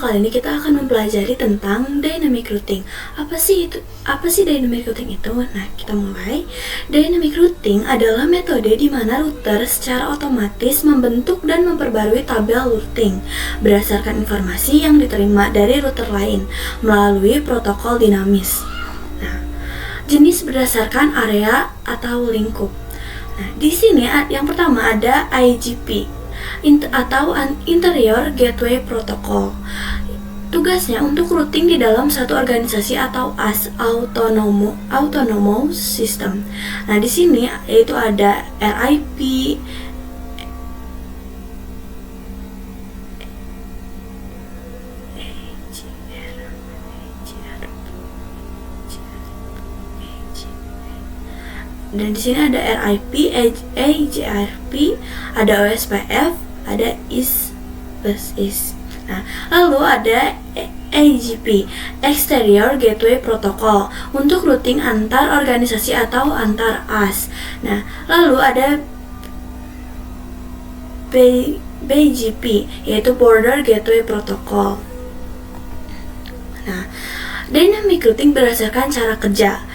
kali ini kita akan mempelajari tentang dynamic routing. Apa sih dynamic routing itu? Nah, kita mulai. Dynamic routing adalah metode di mana router secara otomatis membentuk dan memperbarui tabel routing berdasarkan informasi yang diterima dari router lain melalui protokol dinamis. Nah, jenis berdasarkan area atau lingkup. Nah, di sini yang pertama ada IGP atau Interior Gateway Protocol. Tugasnya untuk routing di dalam satu organisasi atau autonomous system. Nah, di sini yaitu ada RIP, dan di sini ada RIP, AGRP, ada OSPF, ada IS. Nah, lalu ada AGP, Exterior Gateway Protocol, untuk routing antar organisasi atau antar AS. Nah, lalu ada BGP, yaitu Border Gateway Protocol. Nah, dynamic routing berdasarkan cara kerja.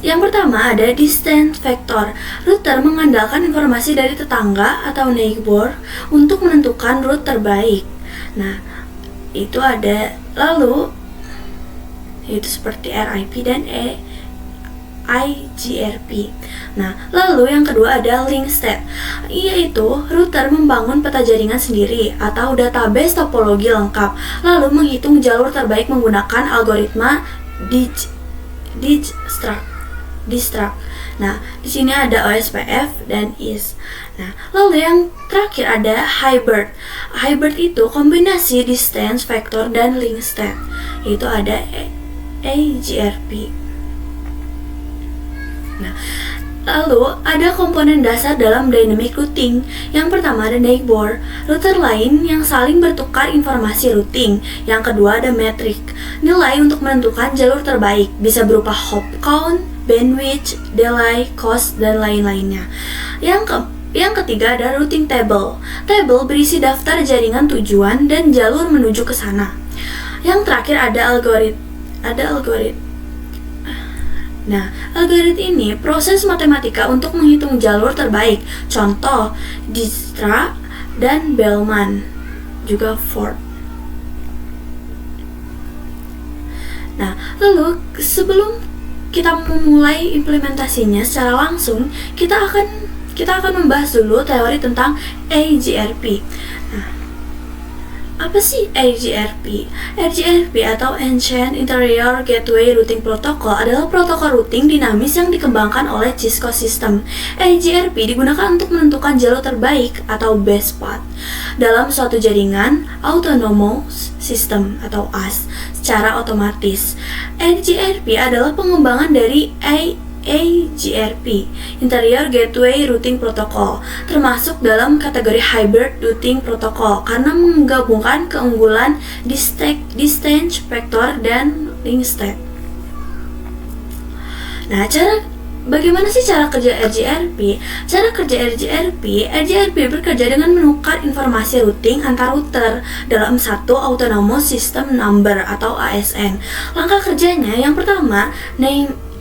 Yang pertama ada distance vector. Router mengandalkan informasi dari tetangga atau neighbor untuk menentukan route terbaik. Nah, itu ada lalu itu seperti RIP dan IGRP. Nah, lalu yang kedua ada link state, yaitu router membangun peta jaringan sendiri atau database topologi lengkap, lalu menghitung jalur terbaik menggunakan algoritma Dijkstra's. Nah, di sini ada OSPF dan IS. Nah, lalu yang terakhir ada hybrid. Hybrid itu kombinasi distance vector dan link state, yaitu ada AGRP. Nah, lalu ada komponen dasar dalam dynamic routing. Yang pertama ada neighbor, router lain yang saling bertukar informasi routing. Yang kedua ada metric, nilai untuk menentukan jalur terbaik, bisa berupa hop count, bandwidth, delay, cost, dan lain-lainnya. Yang ketiga ada routing table. Table berisi daftar jaringan tujuan dan jalur menuju ke sana. Yang terakhir ada algoritma. Nah, algoritma ini proses matematika untuk menghitung jalur terbaik. Contoh, Dijkstra dan Bellman, juga Ford. Nah, lalu sebelum kita memulai implementasinya secara langsung, kita akan membahas dulu teori tentang AGRP. Nah, apa sih AGRP? AGRP atau Ancient Interior Gateway Routing Protocol adalah protokol routing dinamis yang dikembangkan oleh Cisco System. AGRP digunakan untuk menentukan jalur terbaik atau best path dalam suatu jaringan autonomous system atau AS secara otomatis. AGRP adalah pengembangan dari AGRP, Interior Gateway Routing Protocol, termasuk dalam kategori Hybrid Routing Protocol karena menggabungkan keunggulan distance vector dan link state. Nah, bagaimana sih cara kerja RGRP? Cara kerja RGRP bekerja dengan menukar informasi routing antar router dalam satu Autonomous System Number atau ASN. Langkah kerjanya yang pertama,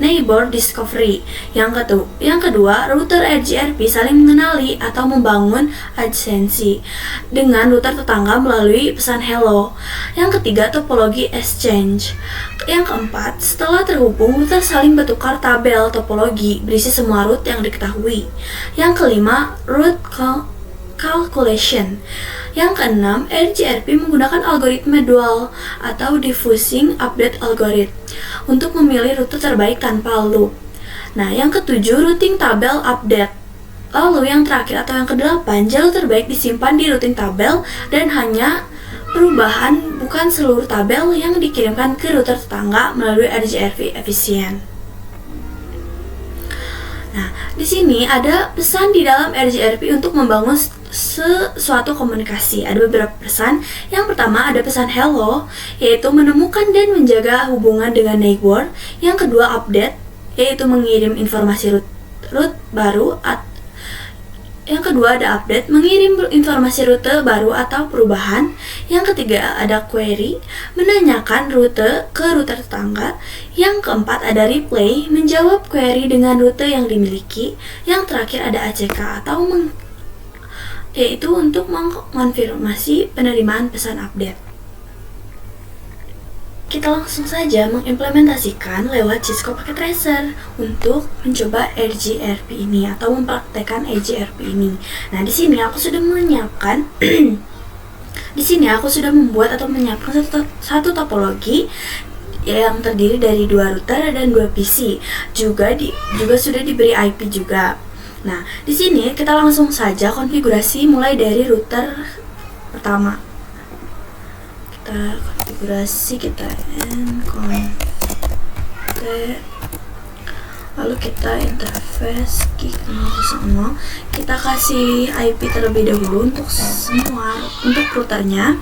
neighbor discovery. Yang kedua, router RGRP saling mengenali atau membangun adjacency dengan router tetangga melalui pesan hello. Yang ketiga, topologi exchange. Yang keempat, setelah terhubung, router saling bertukar tabel topologi berisi semua route yang diketahui. Yang kelima, route calculation. Yang keenam, RGRP menggunakan algoritma dual atau diffusing update algorithm untuk memilih rute terbaik tanpa loop. Nah, yang ketujuh, routing tabel update. Lalu yang terakhir atau yang kedelapan, jalur terbaik disimpan di routing tabel dan hanya perubahan bukan seluruh tabel yang dikirimkan ke router tetangga melalui RGRP efisien. Nah, di sini ada pesan di dalam RGRP untuk membangun suatu komunikasi. Ada beberapa pesan. Yang pertama ada pesan hello, yaitu menemukan dan menjaga hubungan dengan neighbor. Yang kedua update, yaitu mengirim informasi route baru. Yang kedua ada update, mengirim informasi rute baru atau perubahan. Yang ketiga ada query, menanyakan rute ke router tetangga. Yang keempat ada replay, menjawab query dengan rute yang dimiliki. Yang terakhir ada ACK atau yaitu untuk mengonfirmasi penerimaan pesan update. Kita langsung saja mengimplementasikan lewat Cisco Packet Tracer untuk mencoba RGRP ini atau mempraktekkan RGRP ini. Nah, di sini aku sudah menyiapkan di sini aku sudah membuat atau menyiapkan satu topologi yang terdiri dari 2 router dan 2 PC. Juga sudah diberi IP juga. Nah, di sini kita langsung saja konfigurasi mulai dari router pertama. Kita konfigurasi, kita lalu kita interface gig 0.0, kita kasih IP terlebih dahulu untuk semua, untuk routernya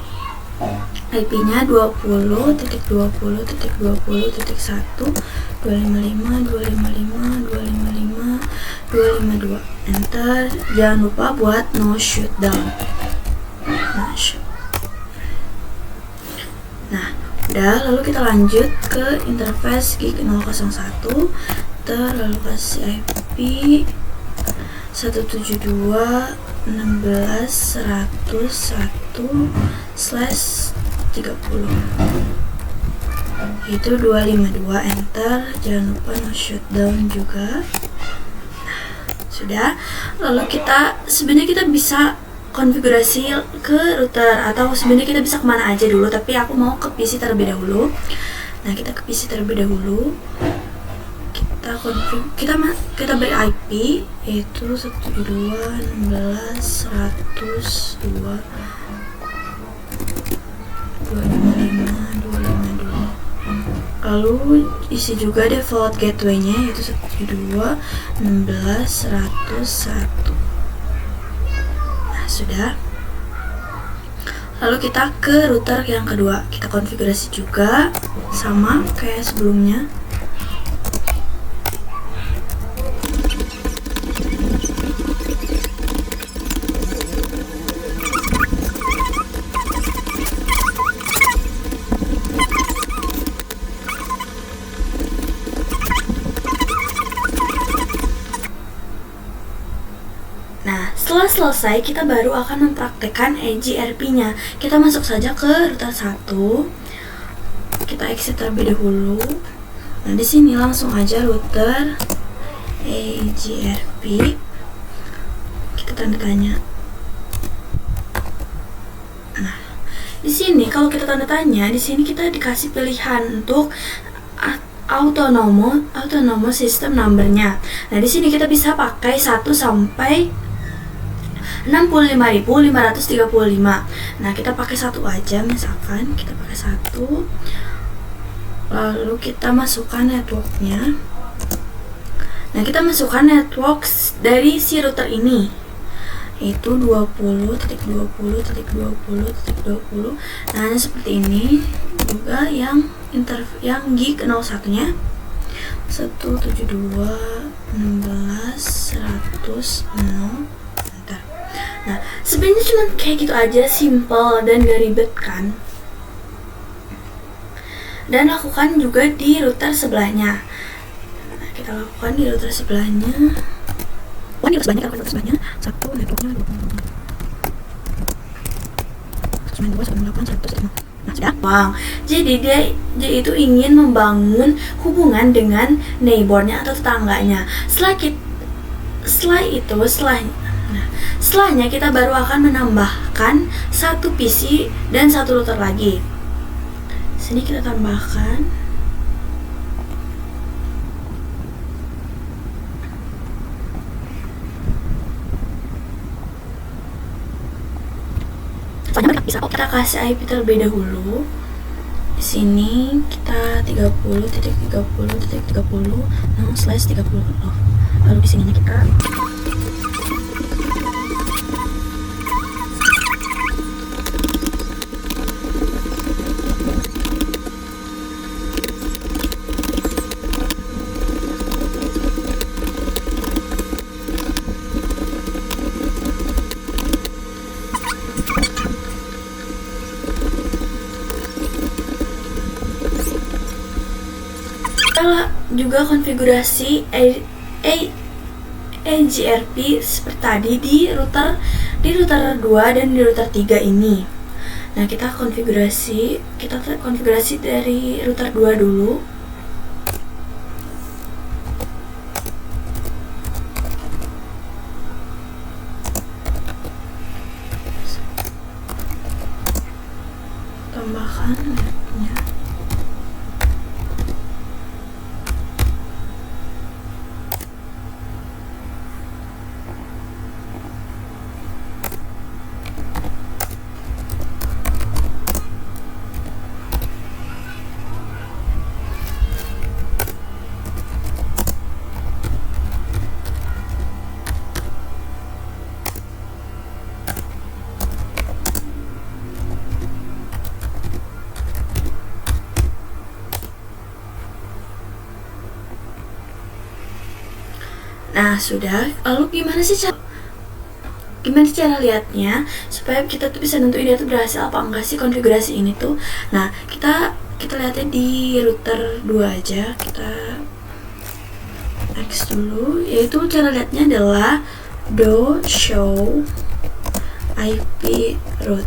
IP-nya 20.20.20.1, 255.255.255.252. Enter. Jangan lupa buat no shutdown. Nah, udah, lalu kita lanjut ke interface gig 001, lalu kasih IP 172.16.101/30, itu 252. Enter. Jangan lupa no shutdown juga. Nah, sudah. Lalu sebenarnya kita bisa konfigurasi ke router, atau sebenarnya kita bisa kemana aja dulu, tapi aku mau ke PC terlebih dahulu. Nah, kita ke PC terlebih dahulu, kita beri IP yaitu 172.16.255.252. Lalu isi juga default gateway-nya yaitu 172.16.101. Sudah. Lalu kita ke router yang kedua, kita konfigurasi juga sama kayak sebelumnya. Nah, setelah selesai, kita baru akan mempraktekkan RGRP-nya. Kita masuk saja ke router 1. Kita exit terlebih dahulu. Nah, di sini langsung aja router RGRP. Kita tanda tanya. Nah, di sini kalau kita tanda tanya, di sini kita dikasih pilihan untuk autonomous system number-nya. Nah, di sini kita bisa pakai 1 sampai 65.535. Nah, kita pakai 1 aja, misalkan kita pakai 1. Lalu kita masukkan networknya. Nah, kita masukkan network dari si router ini, yaitu 20.20.20.20. Nah, seperti ini. Juga yang gig 01-nya 172.16.100. Nah, sebenarnya cuma kayak gitu aja, simple dan gak ribet kan. Dan lakukan juga di router sebelahnya. Nah, kita lakukan di router sebelahnya. Di router sebelahnya, satu networknya 192.168.100. Nah, sudah. Bang. Jadi dia itu ingin membangun hubungan dengan neighbornya atau tetangganya. Setelahnya kita baru akan menambahkan 1 PC dan 1 router lagi. Sini kita tambahkan. Kita kasih IP terlebih dahulu. Di sini kita 30.30.30/30. Lalu di sininya kita Kita juga konfigurasi eGRP seperti tadi di router 2 dan di router 3 ini. Nah, kita konfigurasi dari router 2 dulu. Tambahkan netnya. Nah, sudah. Lalu gimana sih cara lihatnya supaya kita tuh bisa nentuin dia tuh berhasil apa enggak sih konfigurasi ini tuh? Nah, kita lihatnya di router 2 aja. Kita X dulu, yaitu cara lihatnya adalah do show IP route.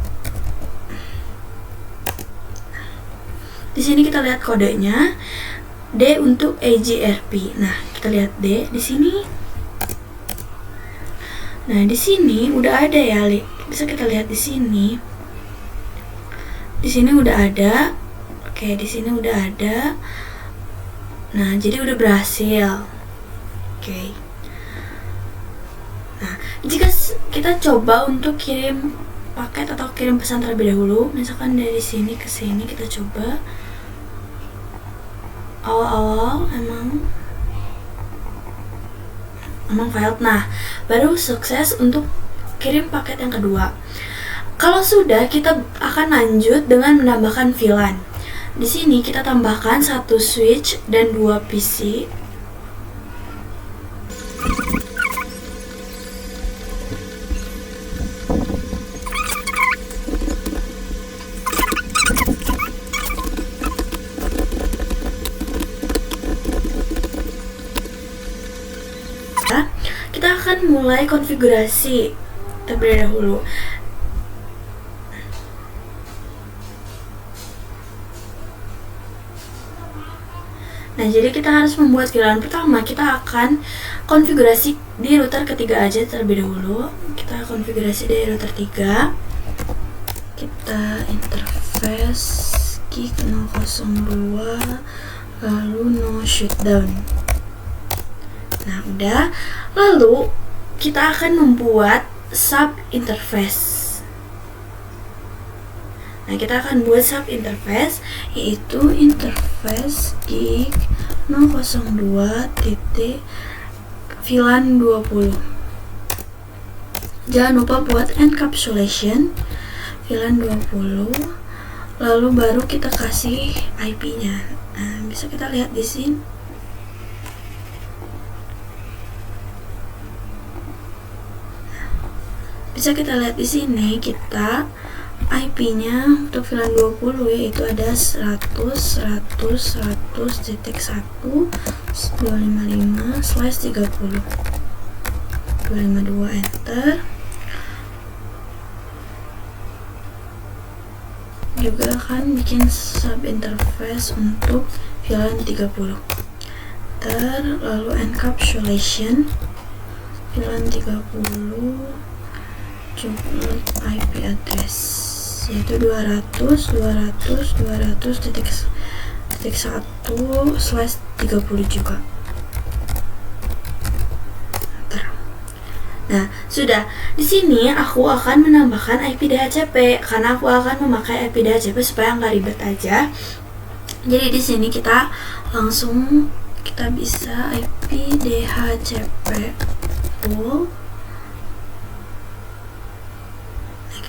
Di sini kita lihat kodenya D untuk eGRP. Nah, kita lihat D di sini. Nah, di sini udah ada ya, Li. Bisa kita lihat di sini. Di sini udah ada. Oke, di sini udah ada. Nah, jadi udah berhasil. Oke. Nah, jika kita coba untuk kirim paket atau kirim pesan terlebih dahulu, misalkan dari sini ke sini kita coba. Awal-awal emang failed. Nah, baru sukses untuk kirim paket yang kedua. Kalau sudah, kita akan lanjut dengan menambahkan VLAN. Di sini kita tambahkan 1 switch dan 2 PC. Kita akan mulai konfigurasi terlebih dahulu. Nah, jadi kita harus membuat VLAN. Pertama, kita akan konfigurasi di router ketiga aja terlebih dahulu. Kita konfigurasi di router 3. Kita interface gig 002 lalu no shutdown. Nah, udah. Lalu kita akan membuat sub interface. Nah, kita akan buat sub interface, yaitu interface gig 002 titik VLAN 20. Jangan lupa buat encapsulation VLAN 20. Lalu baru kita kasih IP-nya. Nah, bisa kita lihat di sini. Bisa kita lihat di sini, kita IP-nya untuk VLAN 20 yaitu ada 100.100.1/255/30. 252 enter. Juga akan bikin sub interface untuk VLAN 30. Lalu encapsulation VLAN 30 jumlah IP address yaitu 200.100.1/30 juga. Nah, sudah. Di sini aku akan menambahkan IP DHCP karena aku akan memakai IP DHCP supaya nggak ribet aja. Jadi di sini kita langsung bisa IP DHCP pool.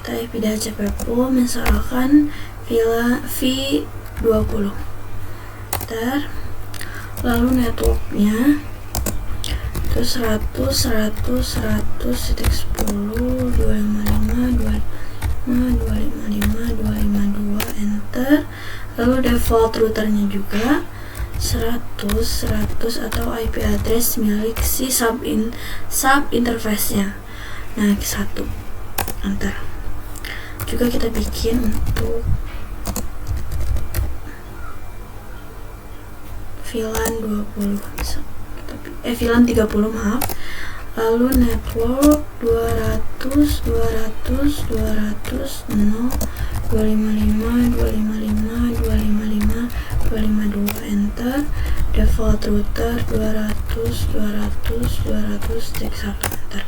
Kita IP DHCP pool misalkan V20. Lalu networknya itu 100.100.10.255.255.255.252 enter. Lalu default routernya juga 100 atau IP address milik si sub interface-nya. Nah, satu. Antar. Juga kita bikin untuk VLAN 20. VLAN 30, maaf. Lalu network 200 0 255 255 enter. Default router 200 cek 1 enter.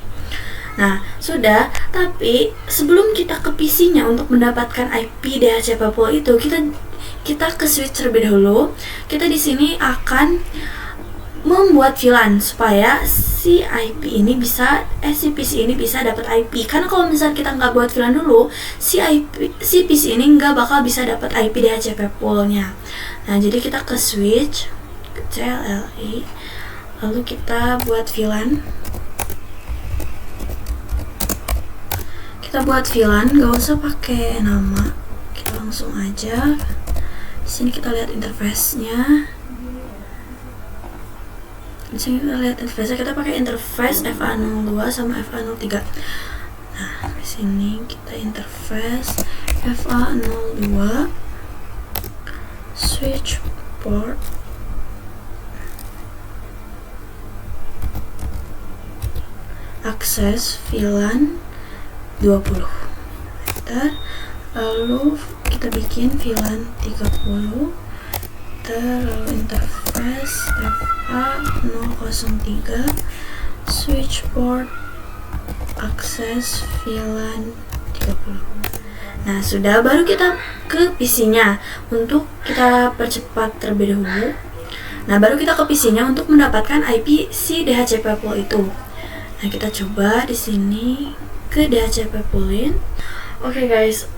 Nah, sudah. Tapi sebelum kita ke PC-nya untuk mendapatkan IP DHCP pool itu, kita ke switch terlebih dahulu. Kita di sini akan membuat VLAN supaya si PC ini bisa dapat IP. Karena kalau misalnya kita nggak buat VLAN dulu, si PC ini nggak bakal bisa dapat IP DHCP pool-nya. Nah, jadi kita ke switch, ke CLLI, lalu kita buat VLAN. Kita buat VLAN, nggak usah pakai nama, kita langsung aja. Di sini kita lihat interface-nya. Di sini kita lihat interface, kita pakai interface FA02 sama FA03. Nah, di sini kita interface FA02, switch port, akses VLAN 20. Lalu kita bikin VLAN 30. Lalu interface FA003, switch port, akses VLAN 30. Nah, sudah. Baru kita ke PC-nya untuk kita percepat terlebih dahulu. Nah, baru kita ke PC-nya untuk mendapatkan IP si DHCP pool itu. Nah, kita coba di sini ke DHCP poolin. Oke guys,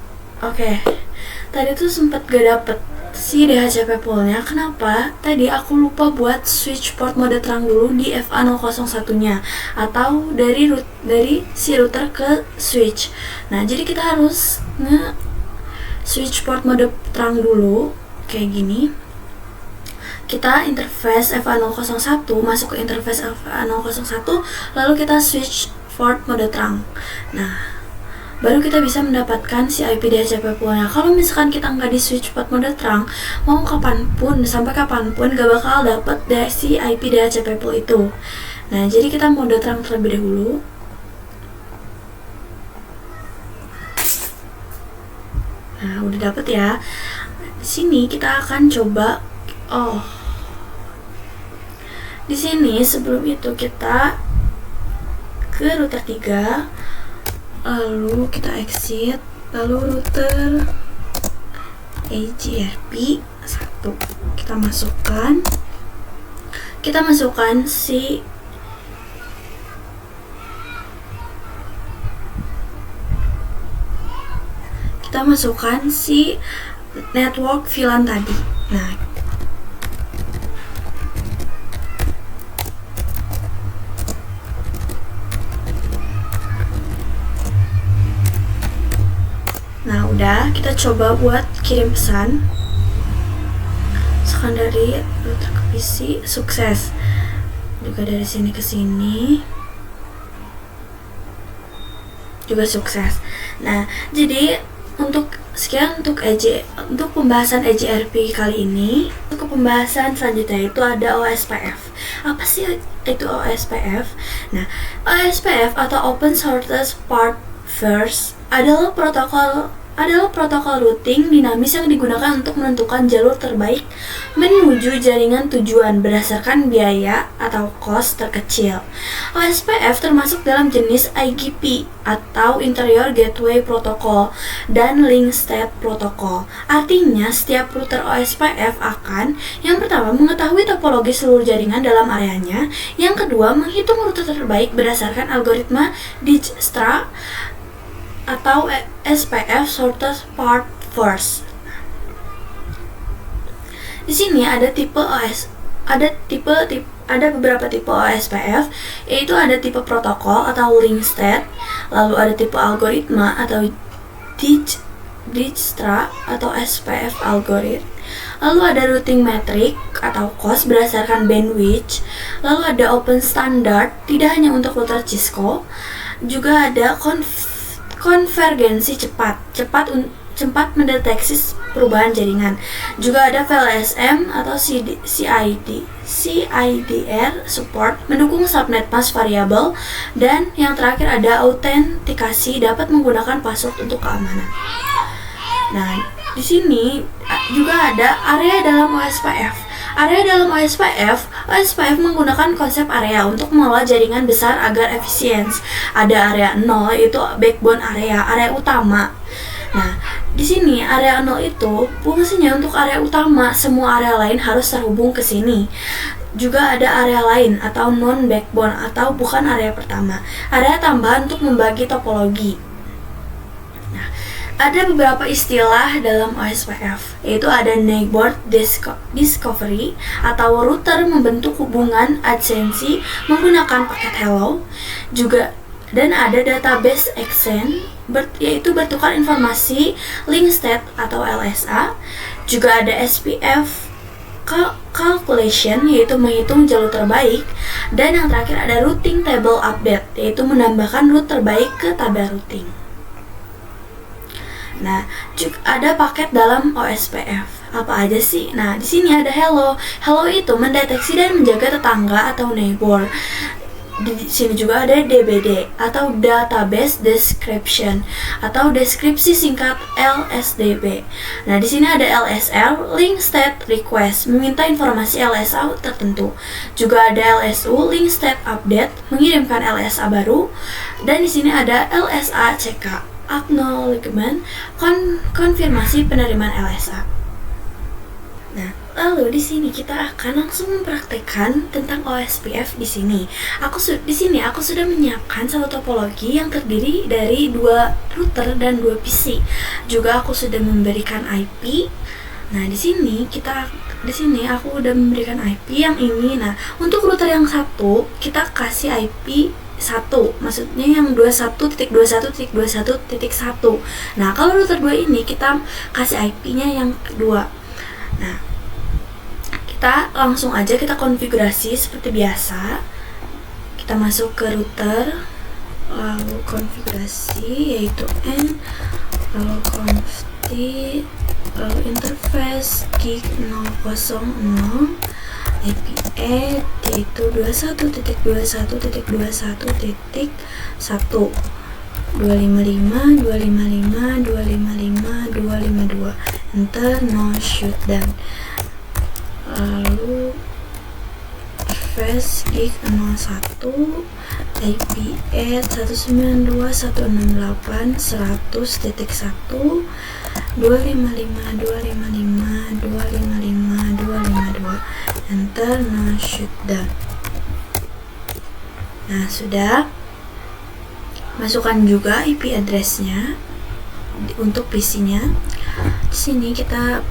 tadi tuh sempat gak dapet si DHCP poolnya. Kenapa? Tadi aku lupa buat switch port mode terang dulu di FA001-nya, atau dari si router ke switch. Nah, jadi kita harus switch port mode terang dulu kayak gini. Kita interface FA001, masuk ke interface FA001, lalu kita switch port mode terang. Nah, baru kita bisa mendapatkan si IP DHCP pool-nya. Kalau misalkan kita nggak di switch port mode terang, mau sampai kapanpun gak bakal dapet si IP DHCP pool itu. Nah, jadi kita mode terang terlebih dahulu. Nah, udah dapet ya. Di sini kita akan coba. Di sini sebelum itu kita ke router 3. Lalu kita exit, lalu router AGRP 1 kita masukkan si network VLAN tadi. Nah, udah, kita coba buat kirim pesan. Misalkan dari router ke PC, sukses. Juga dari sini ke sini juga sukses. Nah, jadi untuk pembahasan EGRP kali ini. Untuk pembahasan selanjutnya itu ada OSPF. Apa sih itu OSPF? Nah, OSPF atau Open Shortest Path First adalah protokol routing dinamis yang digunakan untuk menentukan jalur terbaik menuju jaringan tujuan berdasarkan biaya atau cost terkecil. OSPF termasuk dalam jenis IGP atau Interior Gateway Protocol dan Link State Protocol. Artinya, setiap router OSPF akan yang pertama mengetahui topologi seluruh jaringan dalam areanya, yang kedua menghitung rute terbaik berdasarkan algoritma Dijkstra atau SPF, Shortest Path First. Di sini ada beberapa tipe OSPF, yaitu ada tipe protokol atau link state, lalu ada tipe algoritma atau Dijkstra atau SPF algoritma, Lalu ada routing metric atau cost berdasarkan bandwidth. Lalu ada open standard, tidak hanya untuk router Cisco. Juga ada konvergensi cepat mendeteksi perubahan jaringan. Juga ada VLSM atau CIDR support, mendukung subnet mask variable. Dan yang terakhir ada autentikasi, dapat menggunakan password untuk keamanan. Nah, di sini juga ada area dalam OSPF. Area dalam OSPF menggunakan konsep area untuk mengelola jaringan besar agar efisien. Ada area 0, yaitu backbone area utama. Nah, di sini area 0 itu fungsinya untuk area utama, semua area lain harus terhubung ke sini. Juga ada area lain atau non backbone atau bukan area pertama. Area tambahan untuk membagi topologi. Ada beberapa istilah dalam OSPF, yaitu ada neighbor discovery atau router membentuk hubungan adsensi menggunakan paket hello. Juga dan ada database exchange, yaitu bertukar informasi link state atau LSA. Juga ada SPF calculation, yaitu menghitung jalur terbaik. Dan yang terakhir ada routing table update, yaitu menambahkan route terbaik ke tabel routing. Nah, juga ada paket dalam OSPF. Apa aja sih? Nah, di sini ada hello. Hello itu mendeteksi dan menjaga tetangga atau neighbor. Di sini juga ada DBD atau database description atau deskripsi singkat LSDB. Nah, di sini ada LSR, link state request, meminta informasi LSA tertentu. Juga ada LSU, link state update, mengirimkan LSA baru. Dan di sini ada LSA CK, acknowledgement, konfirmasi penerimaan LSA. Nah, lalu di sini kita akan langsung mempraktekkan tentang OSPF di sini. Aku sudah menyiapkan satu topologi yang terdiri dari 2 router dan 2 PC. Juga aku sudah memberikan IP. Nah, di sini aku udah memberikan IP yang ini. Nah, untuk router yang satu kita kasih IP 1, maksudnya yang 21.21.21.1. Nah, kalau router 2 ini kita kasih IP-nya yang kedua. Nah, kita langsung aja kita konfigurasi seperti biasa. Kita masuk ke router, lalu konfigurasi yaitu N, lalu conft, lalu interface gig 000, IP add yaitu 21.21.21.1, 255.255.255.252, enter, no shutdown. Lalu interface gig 01, IP add 192.168.100.1, 255.255.255.252, enter, no shutdown. Nah, sudah. Masukkan juga IP address-nya untuk PC-nya. Di sini kita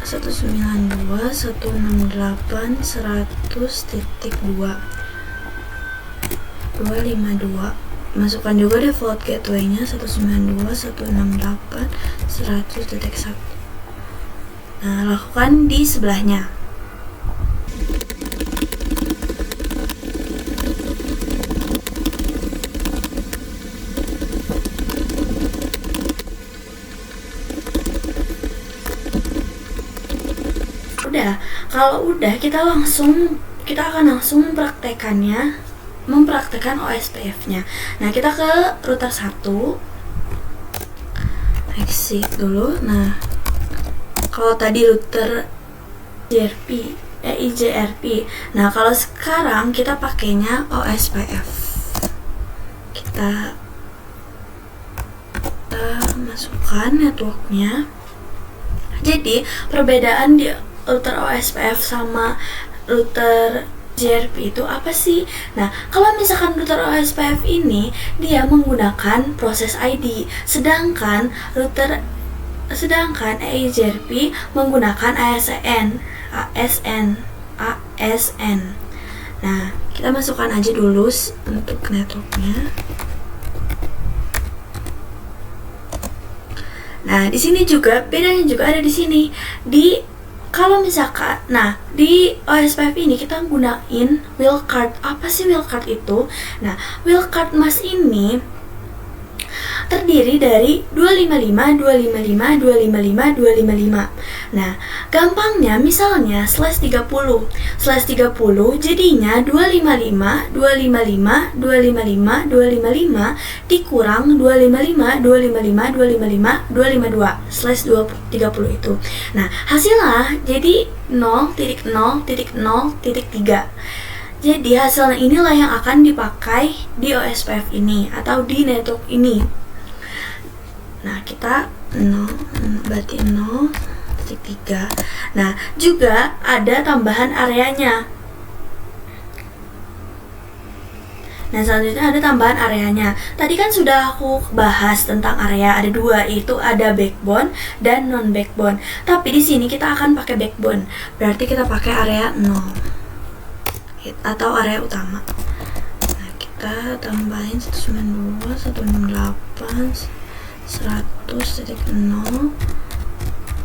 192.168.100.2, 252. Masukkan juga default gateway-nya 192.168.100.1. Nah, lakukan di sebelahnya. Kalau udah, kita akan langsung mempraktekan OSPF-nya. Nah, kita ke router 1, exit dulu. Nah, kalau tadi router IJRP. Nah, kalau sekarang kita pakainya OSPF. Kita masukkan networknya. Jadi perbedaan di router OSPF sama router JRP itu apa sih? Nah, kalau misalkan router OSPF ini dia menggunakan proses ID, sedangkan EIJRP menggunakan ASN. Nah, kita masukkan aja dulu untuk networknya. Nah, di sini juga bedanya juga ada di sini. Kalau misalkan, nah di OSPF ini kita gunain wildcard. Apa sih wildcard itu? Nah, wildcard mask ini terdiri dari 255, 255, 255, 255. Nah, gampangnya misalnya slash 30 jadinya 255, 255, 255, 255 dikurang 255, 255, 255, 252 slash 30 itu. Nah, hasilnya jadi 0.0.0.3. Jadi hasilnya inilah yang akan dipakai di OSPF ini atau di network ini. Nah, kita 0 berarti 0.3. Nah, juga ada tambahan areanya. Nah, selanjutnya ada tambahan areanya. Tadi kan sudah aku bahas tentang area, ada dua, itu ada backbone dan non backbone. Tapi di sini kita akan pakai backbone. Berarti kita pakai area 0 atau area utama. Nah, kita tambahin 192, 168, 100.0.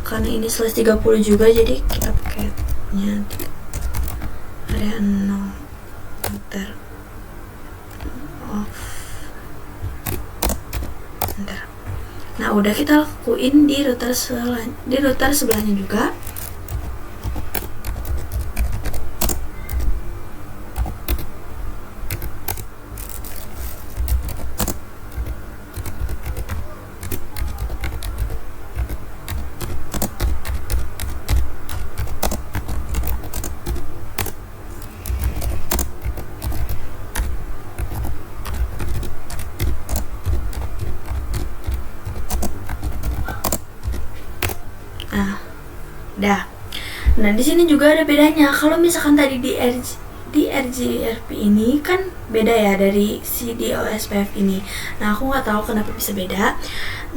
Karena ini slash 30 juga, jadi kita pakainya area 0. Bentar. Off. Bentar. Nah, udah kita lakuin di router sebelahnya juga. Nah, di sini juga ada bedanya. Kalau misalkan tadi di RGRP ini kan beda ya dari si di OSPF ini. Nah, aku nggak tahu kenapa bisa beda.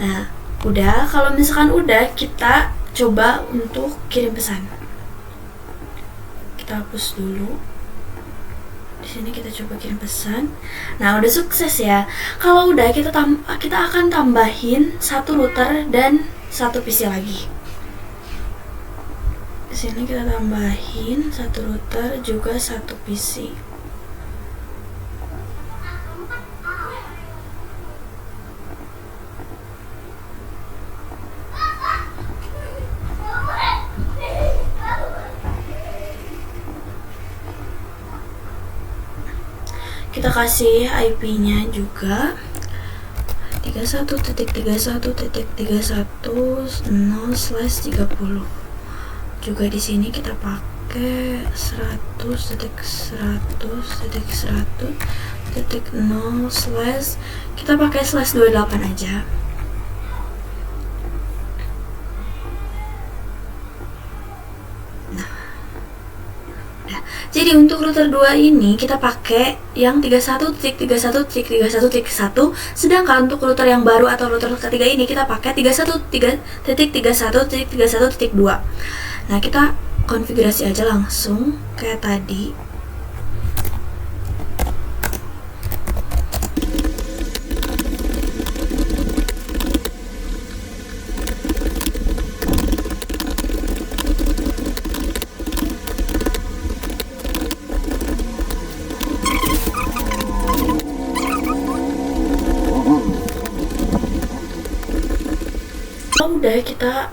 Nah, udah. Kalau misalkan udah, kita coba untuk kirim pesan. Kita hapus dulu. Di sini kita coba kirim pesan. Nah, udah sukses ya. Kalau udah, kita akan tambahin satu router dan satu PC lagi. Di sini kita tambahin satu router juga satu PC. Kita kasih IP-nya juga 31.31.31.0/30. Juga di sini kita pakai 100.100.100.0/ kita pakai /28 aja. Nah, udah. Jadi untuk router 2 ini kita pakai yang 31.31.31.1, sedangkan untuk router yang baru atau router ketiga ini kita pakai 31.31.31.2. Nah, kita konfigurasi aja langsung kayak tadi. Udah, kita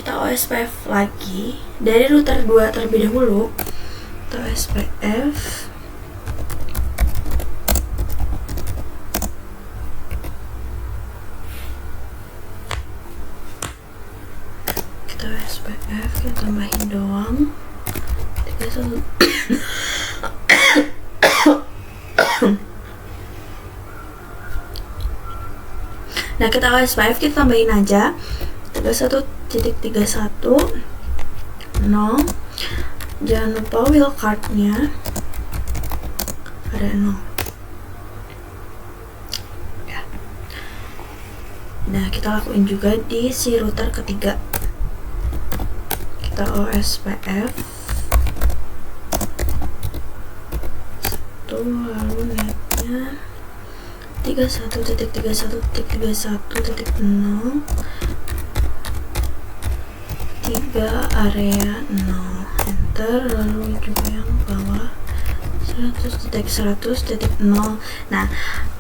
OSPF lagi dari router 2 terlebih dahulu. Kita OSPF. Kita OSPF, kita tambahin doang 31. Nah, kita OSPF, kita tambahin aja 31.31.0. Jangan lupa wildcard-nya ada 0 ya. Nah, kita lakuin juga di si router ketiga. Kita OSPF 1, lalu netnya 31.31.31.0. 3 area 0, enter, lalu juga yang bawah 100.100.0. Nah,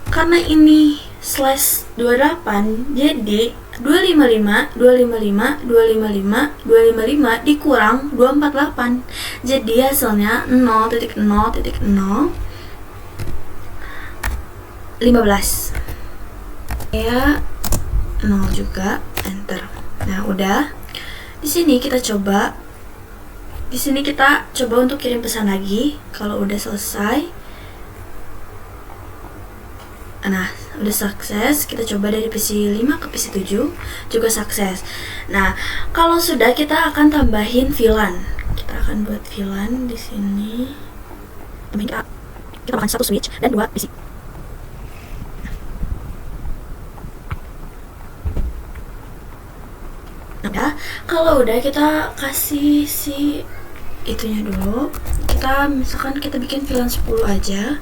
karena ini slash 28, jadi 255, 255, 255, 255 dikurang 248. Jadi hasilnya 0.0.015. Ya, 0 juga, enter. Nah, udah. Di sini kita coba untuk kirim pesan lagi. Kalau udah selesai, nah udah sukses, kita coba dari PC 5 ke PC 7 juga sukses. Nah, kalau sudah, kita akan tambahin VLAN. Kita akan buat VLAN di sini. Kita tambahkan 1 switch dan 2 PC. Nah, kalau udah, kita kasih si itunya dulu. Kita misalkan kita bikin VLAN 10 aja.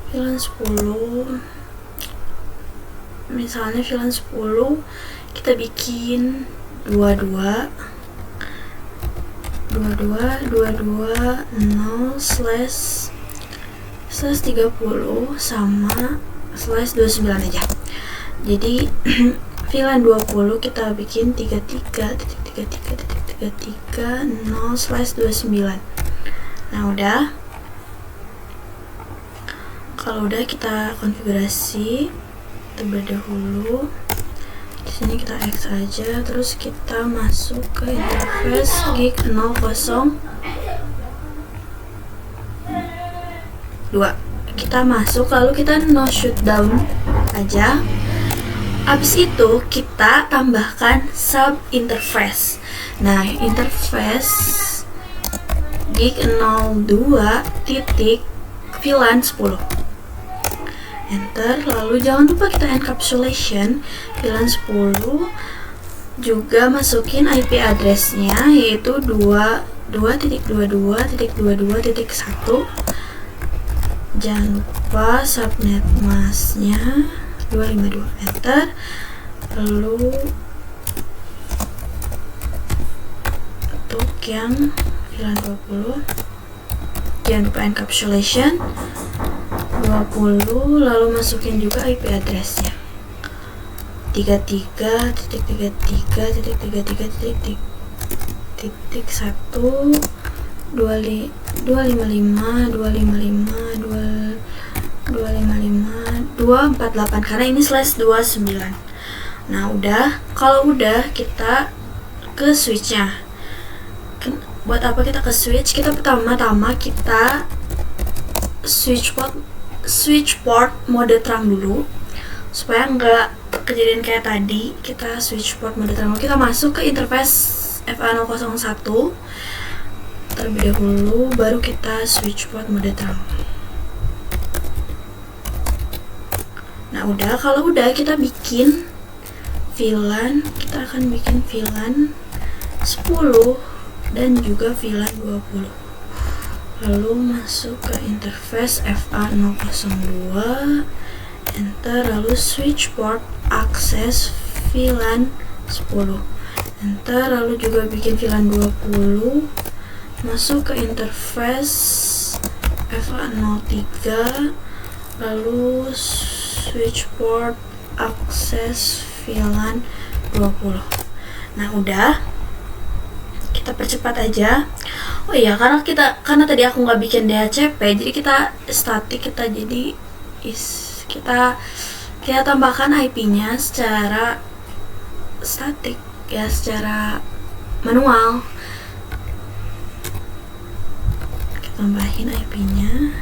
VLAN 10, misalnya VLAN 10 kita bikin 22 0/30 sama /29 aja. Jadi VLAN 20 kita bikin 33.33.33.0/29. Nah, udah. Kalau udah, kita konfigurasi terlebih dahulu. Di sini kita X aja, terus kita masuk ke interface gig 002. Kita masuk, lalu kita no shutdown aja. Abis itu kita tambahkan sub interface. Nah, interface gig 02 titik VLAN 10, enter. Lalu jangan lupa kita encapsulation VLAN 10, juga masukin IP address-nya, yaitu 22.22.22.1. Jangan lupa subnet masknya 252, enter. Lalu untuk yang VLAN 20, jangan lupa encapsulation 20, lalu masukin juga IP address-nya 33.33.33.255.255.255.248, karena ini /29. Nah, udah. Kalau udah, kita ke switch-nya. Buat apa kita ke switch? Kita pertama-tama kita switch port mode terang dulu, supaya nggak kejadian kayak tadi. Kita switch port mode terang dulu. Kita masuk ke interface FA001 terlebih dahulu, baru kita switch port mode terang. Nah, udah. Kalau udah, kita bikin VLAN. Kita akan bikin VLAN 10 dan juga VLAN 20. Lalu masuk ke interface FA002, enter. Lalu switch port access VLAN 10, enter. Lalu juga bikin VLAN 20, masuk ke interface FA03, lalu switch port access VLAN 20. Nah, udah. Kita percepat aja. Oh iya, karena tadi aku nggak bikin DHCP, jadi kita static, kita tambahkan IP-nya secara static, ya, secara manual. Kita tambahin IP-nya.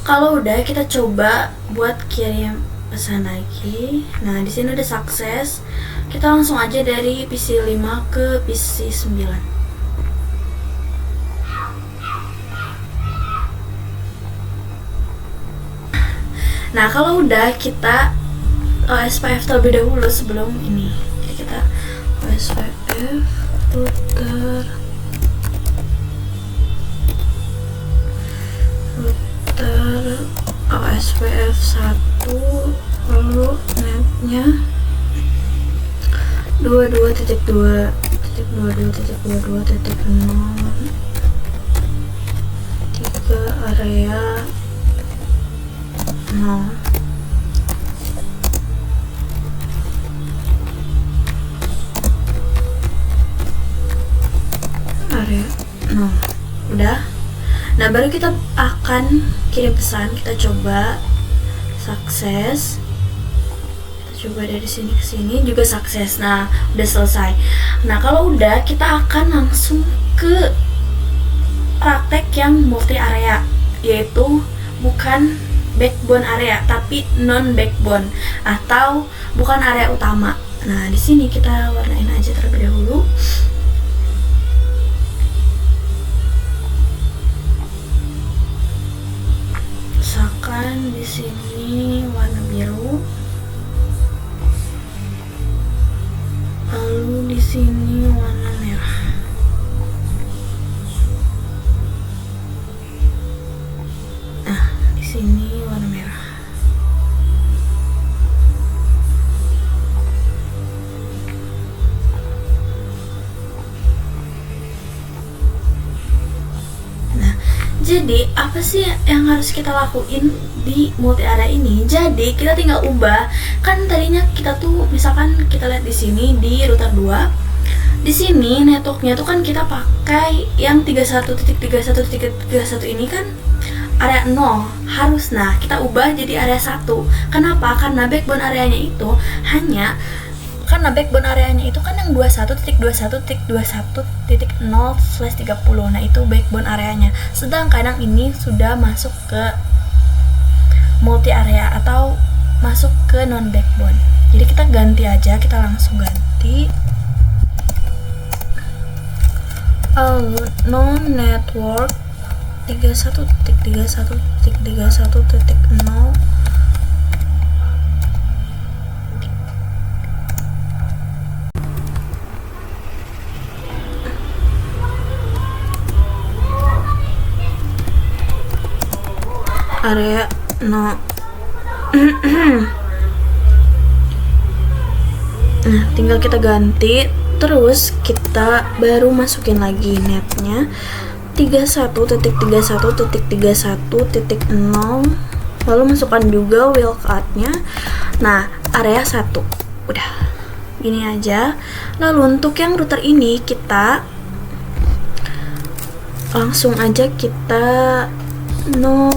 Kalau udah, kita coba buat kirim pesan lagi. Nah, di sini udah sukses. Kita langsung aja dari PC 5 ke PC 9. Nah, kalau udah, kita SPF terlebih dahulu sebelum ini. Jadi kita SPF router OSPF 1, lalu netnya 22.2.22.00 3 area 0. Area 0. Udah. Nah, baru kita akan kirim pesan. Kita coba sukses. Kita coba dari sini ke sini juga sukses. Nah, udah selesai. Nah, kalau udah, kita akan langsung ke praktek yang multi area, yaitu bukan backbone area tapi non backbone atau bukan area utama. Nah, di sini kita warnain aja terlebih dahulu. Misalkan di sini warna biru, lalu di sini warna merah. Nah, di sini warna merah. Jadi apa sih yang harus kita lakuin di multi area ini? Jadi kita tinggal ubah. Kan tadinya kita tuh misalkan kita lihat di sini di router 2. Di sini networknya tuh kan kita pakai yang 31.31.31 ini kan area 0 harus. Nah, kita ubah jadi area 1. Kenapa? Karena backbone areanya itu hanya backbone areanya itu kan yang 21.21.21.0/30. Nah, itu backbone areanya. Sedangkan yang ini sudah masuk ke multi area atau masuk ke non backbone. Jadi kita ganti aja, kita langsung ganti non network 31.31.31.0 area 0. Nah, tinggal kita ganti, terus kita baru masukin lagi netnya 31.31.31.0, lalu masukkan juga wildcard-nya. Nah, area 1 udah gini aja. Lalu untuk yang router ini kita langsung aja kita no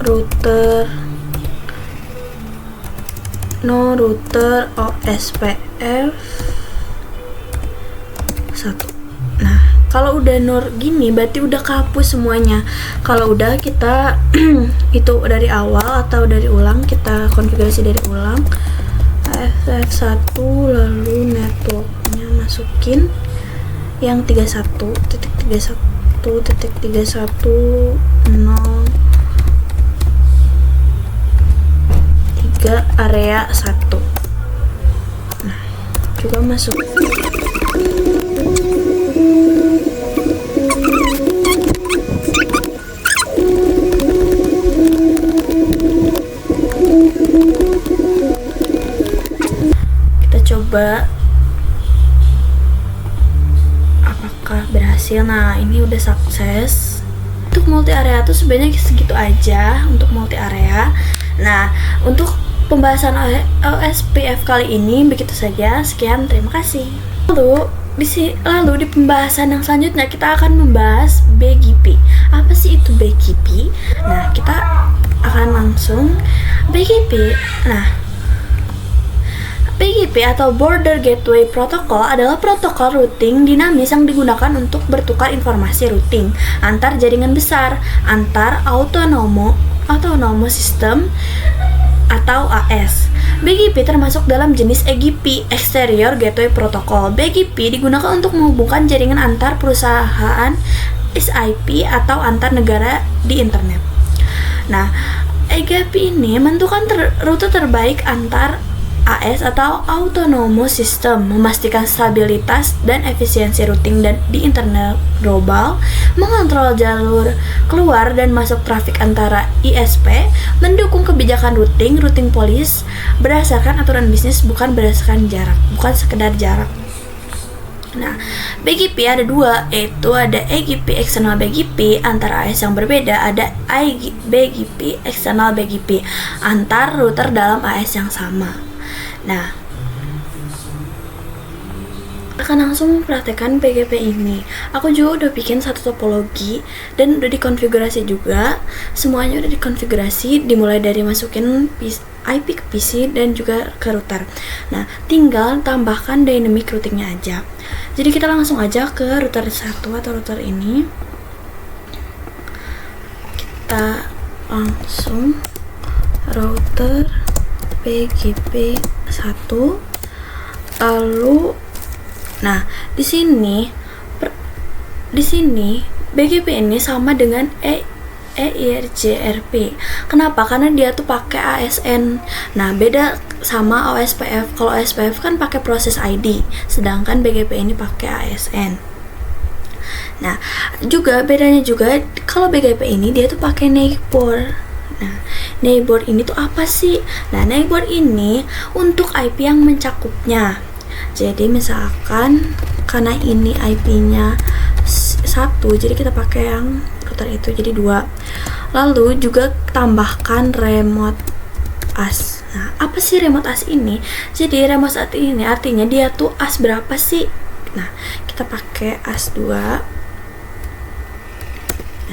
router OSPF 1. Nah, kalau udah gini berarti udah kehapus semuanya. Kalau udah, kita itu dari awal atau dari ulang, kita konfigurasi dari ulang OSPF 1, lalu networknya masukin yang 31.31.31.0 area 1. Nah, juga masuk. Kita coba apakah berhasil. Nah, ini udah sukses. Untuk multi area tuh sebenarnya segitu aja untuk multi area. Nah, untuk pembahasan OSPF kali ini begitu saja. Sekian, terima kasih. Lalu di pembahasan yang selanjutnya kita akan membahas BGP. Apa sih itu BGP? Nah, kita akan langsung BGP. Nah, BGP BGP atau Border Gateway Protocol adalah protokol routing dinamis yang digunakan untuk bertukar informasi routing antar jaringan besar, antar autonomous system atau AS. BGP termasuk dalam jenis EGP, Exterior Gateway Protocol. BGP digunakan untuk menghubungkan jaringan antar perusahaan SIP atau antar negara di internet. Nah, EGP ini menentukan rute terbaik antar AS atau Autonomous System, memastikan stabilitas dan efisiensi routing di internet global, mengontrol jalur keluar dan masuk trafik antara ISP, mendukung kebijakan routing policy berdasarkan aturan bisnis, bukan berdasarkan jarak, bukan sekedar jarak. Nah, BGP ada dua, yaitu ada EGP eksternal BGP antara AS yang berbeda, ada BGP eksternal BGP antar router dalam AS yang sama. Nah, akan langsung mempraktekkan BGP ini. Aku juga udah bikin satu topologi dan udah dikonfigurasi juga. Semuanya udah dikonfigurasi, dimulai dari masukin IP ke PC dan juga ke router. Nah, tinggal tambahkan dynamic routingnya aja. Jadi kita langsung aja ke router 1 atau router ini. Kita langsung router BGP 1. Lalu nah, di sini BGP ini sama dengan EIRJRP. Kenapa? Karena dia tuh pakai ASN. Nah, beda sama OSPF. Kalau OSPF kan pakai proses ID, sedangkan BGP ini pakai ASN. Nah, juga bedanya juga kalau BGP ini dia tuh pakai neighbor. Nah, neighbor ini tuh apa sih? Nah, neighbor ini untuk IP yang mencakupnya. Jadi misalkan karena ini IP-nya 1, jadi kita pakai yang router itu jadi 2. Lalu juga tambahkan remote AS. Nah, apa sih remote AS ini? Jadi remote AS ini artinya dia tuh AS berapa sih? Nah, kita pakai AS 2.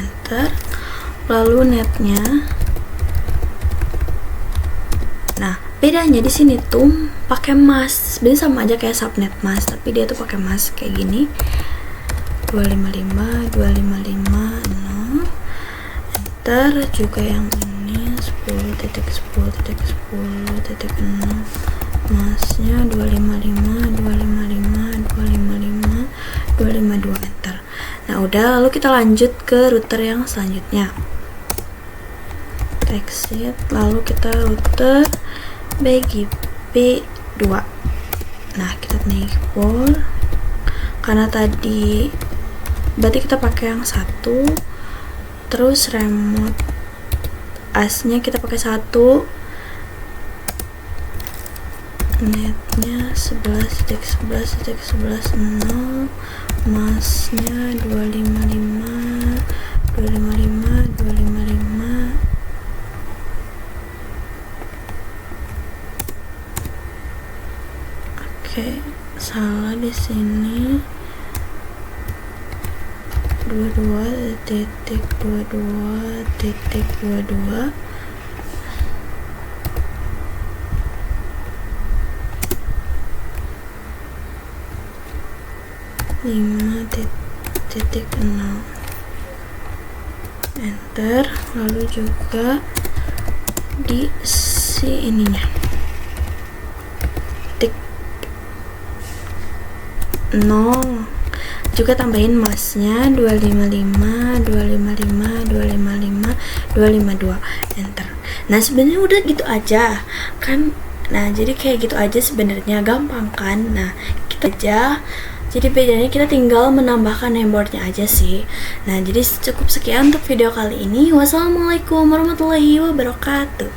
Enter. Lalu netnya. Nah, bedanya di sini tuh pakai mask. Sebenarnya sama aja kayak subnet mask, tapi dia tuh pakai mask kayak gini. 255 255 0. Enter. Juga yang ini 10.10.10.0. Masknya 255 255 255 252. Enter. Nah, udah, lalu kita lanjut ke router yang selanjutnya. Exit, lalu kita router BGP 2. Nah, kita neighbor. Karena tadi berarti kita pakai yang 1. Terus remote AS-nya kita pakai 1. Netnya 11.11.11.0. Masnya 255 255 255. Oke, salah di sini. 22.22.22 5.0. Enter. Lalu juga di si ininya tik 0. Juga tambahin masnya 255 255 255 252. Enter. Nah, sebenarnya udah gitu aja kan. Nah, jadi kayak gitu aja sebenarnya, gampang kan. Nah, kita aja, jadi bedanya kita tinggal menambahkan neighbornya aja sih. Nah, jadi cukup sekian untuk video kali ini. Wassalamualaikum warahmatullahi wabarakatuh.